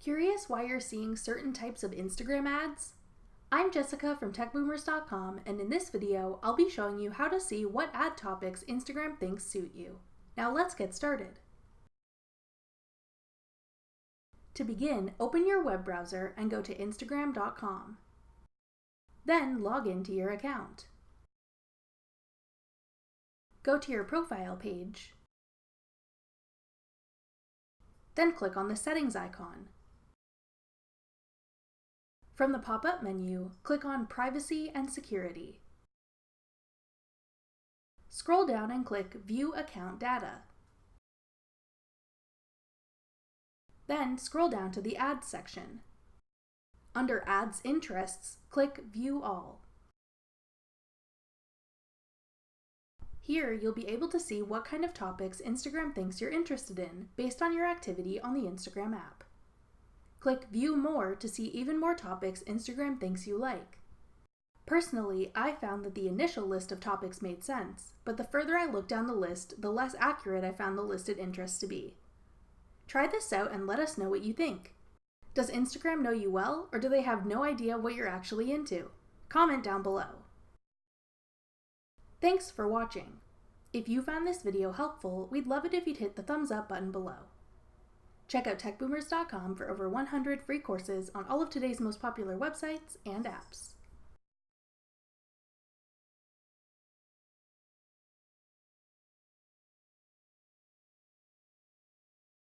Curious why you're seeing certain types of Instagram ads? I'm Jessica from techboomers.com, and in this video, I'll be showing you how to see what ad topics Instagram thinks suit you. Now let's get started. To begin, open your web browser and go to instagram.com. Then log into your account. Go to your profile page. Then click on the settings icon. From the pop-up menu, click on Privacy and Security. Scroll down and click View Account Data. Then scroll down to the Ads section. Under Ads Interests, click View All. Here, you'll be able to see what kind of topics Instagram thinks you're interested in based on your activity on the Instagram app. Click View More to see even more topics Instagram thinks you like. Personally, I found that the initial list of topics made sense, but the further I looked down the list, the less accurate I found the listed interests to be. Try this out and let us know what you think. Does Instagram know you well, or do they have no idea what you're actually into? Comment down below. Thanks for watching. If you found this video helpful, we'd love it if you'd hit the thumbs up button below. Check out techboomers.com for over 100 free courses on all of today's most popular websites and apps.